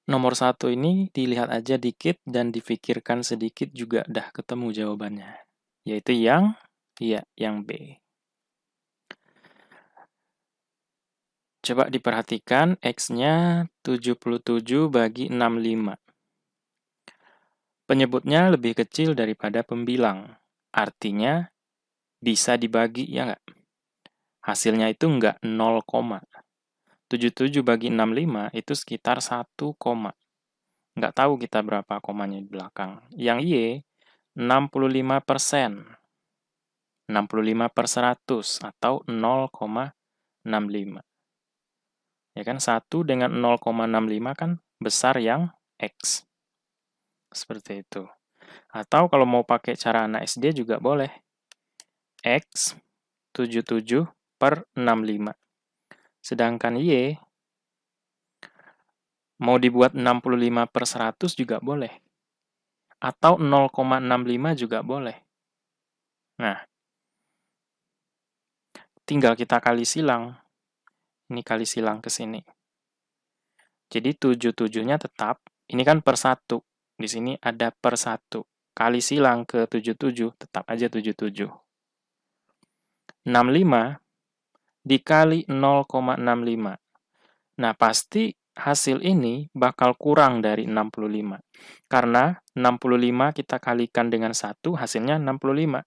Nomor 1 ini dilihat aja dikit dan difikirkan sedikit juga dah ketemu jawabannya. Yaitu yang B. Coba diperhatikan, X-nya 77 bagi 65. Penyebutnya lebih kecil daripada pembilang. Artinya, bisa dibagi, ya nggak? Hasilnya itu nggak 0, 77 bagi 65 itu sekitar 1, nggak tahu kita berapa komanya di belakang. Yang Y, 65%. 65/100 atau 0,65. Ya kan, 1 dengan 0,65 kan besar yang X. Seperti itu. Atau kalau mau pakai cara anak SD juga boleh. X 77/65. Sedangkan Y mau dibuat 65/100 juga boleh. Atau 0,65 juga boleh. Nah, tinggal kita kali silang. Ini kali silang ke sini. Jadi 77-nya tetap, ini kan per 1. Di sini ada per 1. Kali silang ke 77, tetap aja 77. 65 dikali 0,65. Nah, pasti hasil ini bakal kurang dari 65. Karena 65 kita kalikan dengan 1, hasilnya 65.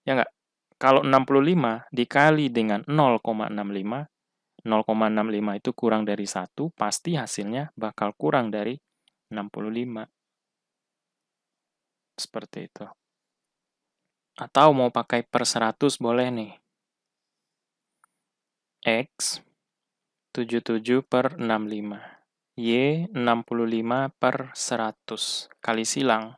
Ya nggak? Kalau 65 dikali dengan 0,65, 0,65 itu kurang dari 1, pasti hasilnya bakal kurang dari 65. Seperti itu. Atau mau pakai per 100 boleh nih. X 77/65. Y 65/100. Kali silang.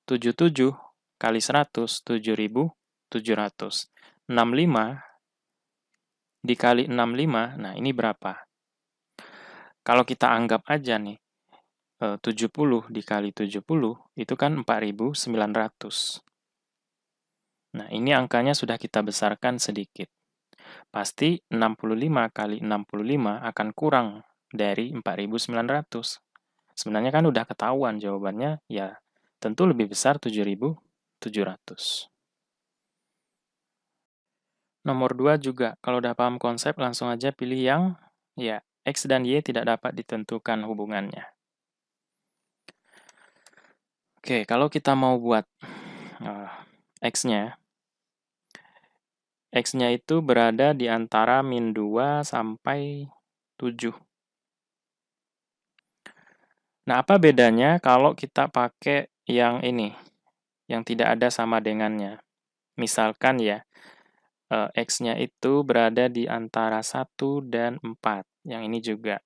77 kali 100, 7.700. 65 dikali 65, nah ini berapa? Kalau kita anggap aja nih, 70 dikali 70, itu kan 4.900. Nah, ini angkanya sudah kita besarkan sedikit. Pasti 65 kali 65 akan kurang dari 4.900. Sebenarnya kan udah ketahuan jawabannya, ya tentu lebih besar 7.700. Nomor 2 juga, kalau udah paham konsep, langsung aja pilih yang, ya, X dan Y tidak dapat ditentukan hubungannya. Oke, kalau kita mau buat X-nya, X-nya itu berada di antara min 2 sampai 7. Nah, apa bedanya kalau kita pakai yang ini, yang tidak ada sama dengannya? Misalkan ya, X-nya itu berada di antara 1 dan 4. Yang ini juga.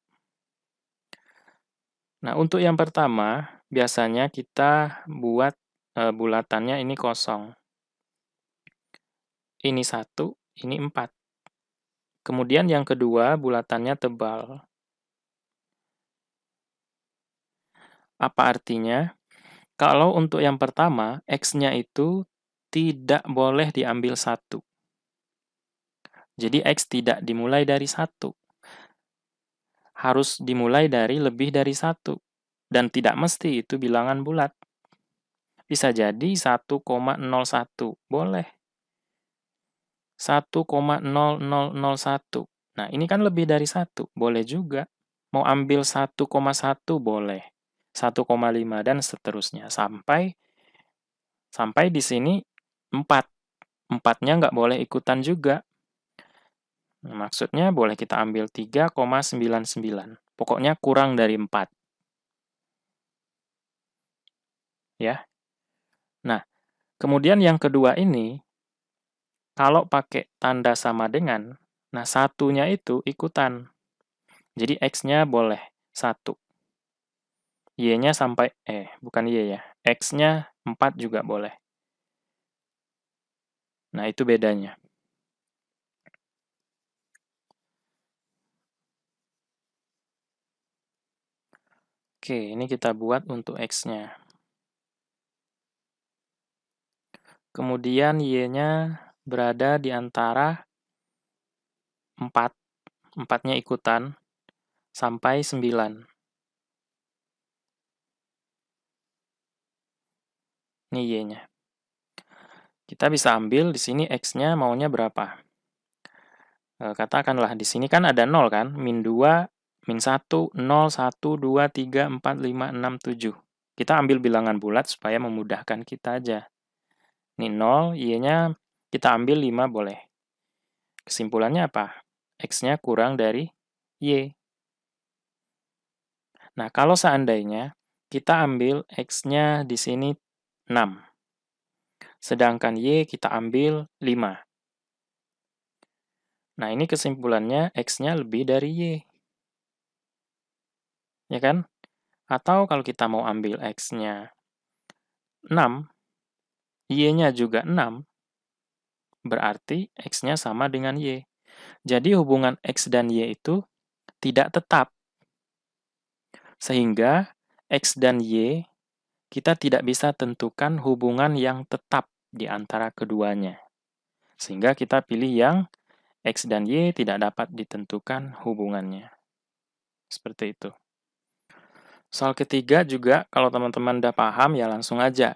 Nah, untuk yang pertama, biasanya kita buat bulatannya ini kosong. Ini 1, ini 4. Kemudian yang kedua, bulatannya tebal. Apa artinya? Kalau untuk yang pertama, X-nya itu tidak boleh diambil 1. Jadi X tidak dimulai dari 1. Harus dimulai dari lebih dari 1. Dan tidak mesti itu bilangan bulat. Bisa jadi 1,01. Boleh. 1,0001. Nah, ini kan lebih dari 1. Boleh juga. Mau ambil 1,1 boleh. 1,5 dan seterusnya. Sampai di sini 4. 4-nya nggak boleh ikutan juga. Maksudnya boleh kita ambil 3,99. Pokoknya kurang dari 4. Ya. Nah, kemudian yang kedua ini, kalau pakai tanda sama dengan, nah satunya itu ikutan. Jadi X-nya boleh 1. Y-nya sampai, bukan Y ya, X-nya 4 juga boleh. Nah, itu bedanya. Oke, ini kita buat untuk X-nya. Kemudian Y-nya berada di antara 4. 4-nya ikutan sampai 9. Ini Y-nya. Kita bisa ambil di sini X-nya maunya berapa? Katakanlah di sini kan ada 0 kan? Min 2, min 1, 0, 1, 2, 3, 4, 5, 6, 7. Kita ambil bilangan bulat supaya memudahkan kita aja. Ini 0, Y-nya kita ambil 5 boleh. Kesimpulannya apa? X-nya kurang dari Y. Nah, kalau seandainya kita ambil X-nya di sini 6. Sedangkan Y kita ambil 5. Nah, ini kesimpulannya X-nya lebih dari Y. Ya kan? Atau kalau kita mau ambil X-nya 6, Y-nya juga 6, berarti X-nya sama dengan Y. Jadi hubungan X dan Y itu tidak tetap. Sehingga X dan Y kita tidak bisa tentukan hubungan yang tetap di antara keduanya. Sehingga kita pilih yang X dan Y tidak dapat ditentukan hubungannya. Seperti itu. Soal ketiga juga, kalau teman-teman udah paham, ya langsung aja.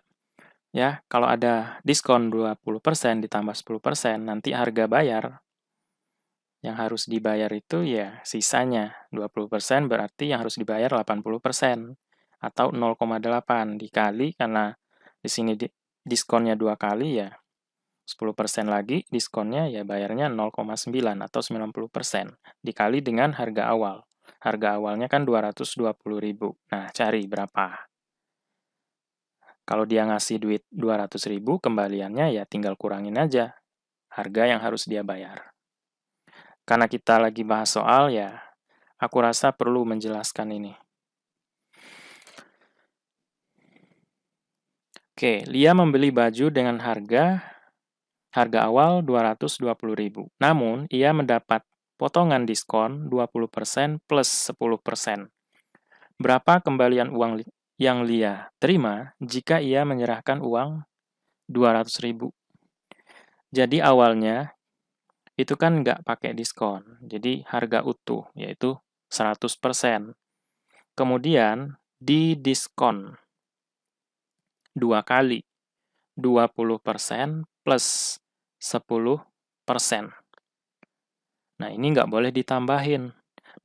Ya, kalau ada diskon 20% ditambah 10%, nanti harga bayar yang harus dibayar itu ya sisanya. 20% berarti yang harus dibayar 80%. Atau 0,8 dikali, karena di sini diskonnya 2 kali ya, 10% lagi diskonnya ya bayarnya 0,9 atau 90%. Dikali dengan harga awal. Harga awalnya kan 220.000. Nah, cari berapa? Kalau dia ngasih duit 200.000, kembaliannya ya tinggal kurangin aja harga yang harus dia bayar. Karena kita lagi bahas soal ya, aku rasa perlu menjelaskan ini. Oke, Lia membeli baju dengan harga awal 220.000. Namun, ia mendapat potongan diskon 20% plus 10%. Berapa kembalian uang yang Lia terima jika ia menyerahkan uang 200.000? Jadi awalnya itu kan nggak pakai diskon, jadi harga utuh, yaitu 100%. Kemudian didiskon 2 kali, 20% plus 10%. Nah, ini nggak boleh ditambahin.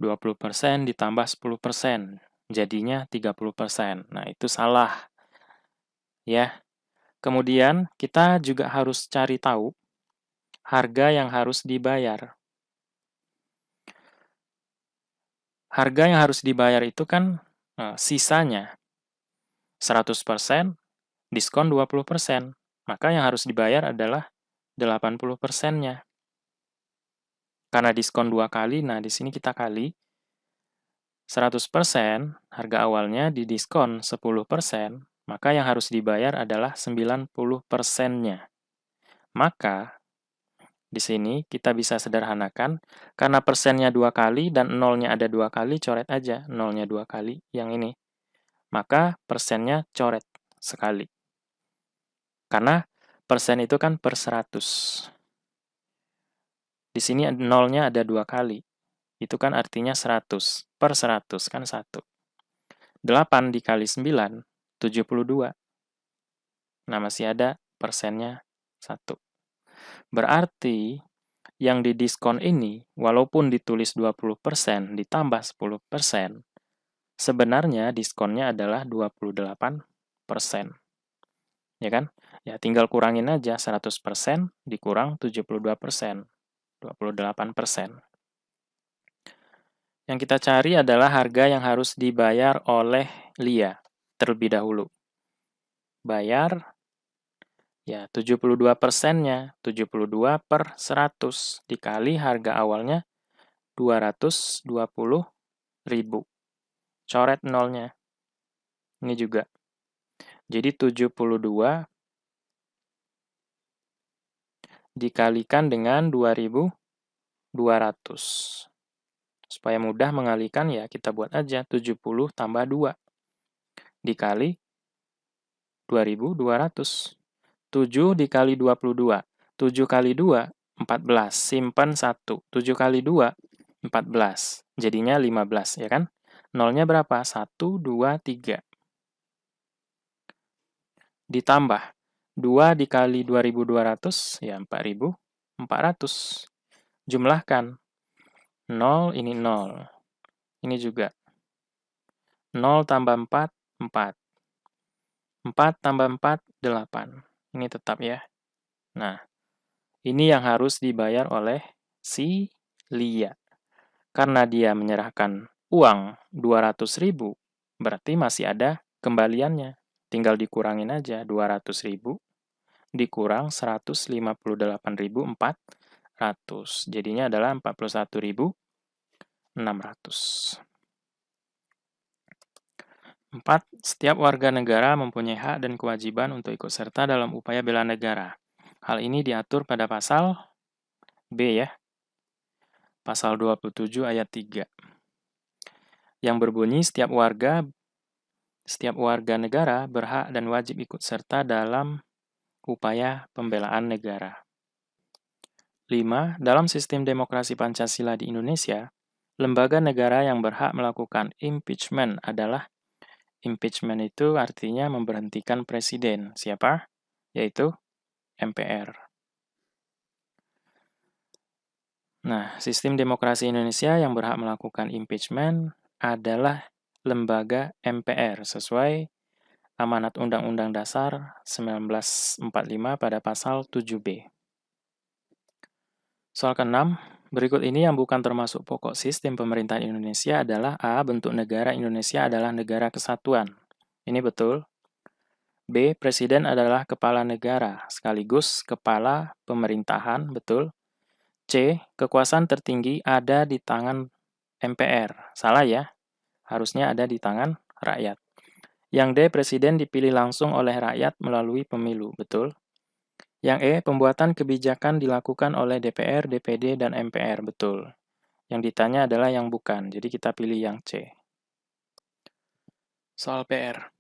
20% ditambah 10%, jadinya 30%. Nah, itu salah. Ya. Kemudian, kita juga harus cari tahu harga yang harus dibayar. Harga yang harus dibayar itu kan sisanya 100%, diskon 20%. Maka yang harus dibayar adalah 80%-nya. Karena diskon 2 kali, nah di sini kita kali 100%, harga awalnya didiskon 10%, maka yang harus dibayar adalah 90%-nya. Maka, di sini kita bisa sederhanakan, karena persennya 2 kali dan nolnya ada 2 kali, coret aja nolnya 2 kali yang ini. Maka persennya coret sekali. Karena persen itu kan per 100. Di sini nolnya ada 2 kali. Itu kan artinya 100. Per 100 kan 1. 8 dikali 9, 72. Nah, masih ada persennya 1. Berarti yang didiskon ini, walaupun ditulis 20% ditambah 10%, sebenarnya diskonnya adalah 28%. Ya kan? Ya, tinggal kurangin aja 100% dikurang 72%. 28%. Yang kita cari adalah harga yang harus dibayar oleh Lia terlebih dahulu. Bayar, ya 72%-nya, 72 per 100, dikali harga awalnya 220.000. Coret nolnya. Ini juga. Jadi 72 dikalikan dengan 2.200. Supaya mudah mengalikan ya kita buat aja 70 tambah 2 dikali 2.200. 7 dikali 22. 7 kali 2, 14. Simpan 1. 7 kali 2, 14. Jadinya 15, ya kan? Nolnya berapa? 1, 2, 3. ditambah 2 dikali 2.200, ya 4.400. Jumlahkan. 0, ini 0. Ini juga. 0 tambah 4, 4. 4 tambah 4, 8. Ini tetap ya. Nah, ini yang harus dibayar oleh si Lia. Karena dia menyerahkan uang 200.000, berarti masih ada kembaliannya. Tinggal dikurangin aja, 200.000 dikurang 158.400. Jadinya adalah 41.600. 4. Setiap warga negara mempunyai hak dan kewajiban untuk ikut serta dalam upaya bela negara. Hal ini diatur pada pasal B ya. Pasal 27 ayat 3. Yang berbunyi setiap warga negara berhak dan wajib ikut serta dalam upaya pembelaan negara. 5. Dalam sistem demokrasi Pancasila di Indonesia, lembaga negara yang berhak melakukan impeachment adalah impeachment itu artinya memberhentikan presiden. Siapa? Yaitu MPR. Nah, sistem demokrasi Indonesia yang berhak melakukan impeachment adalah lembaga MPR sesuai Amanat Undang-Undang Dasar 1945 pada pasal 7B. Soal ke-6, berikut ini yang bukan termasuk pokok sistem pemerintahan Indonesia adalah A. Bentuk negara Indonesia adalah negara kesatuan. Ini betul. B. Presiden adalah kepala negara, sekaligus kepala pemerintahan, betul. C. Kekuasaan tertinggi ada di tangan MPR. Salah ya, harusnya ada di tangan rakyat. Yang D. Presiden dipilih langsung oleh rakyat melalui pemilu, betul. Yang E. Pembuatan kebijakan dilakukan oleh DPR, DPD, dan MPR, betul. Yang ditanya adalah yang bukan, jadi kita pilih yang C. Soal PR.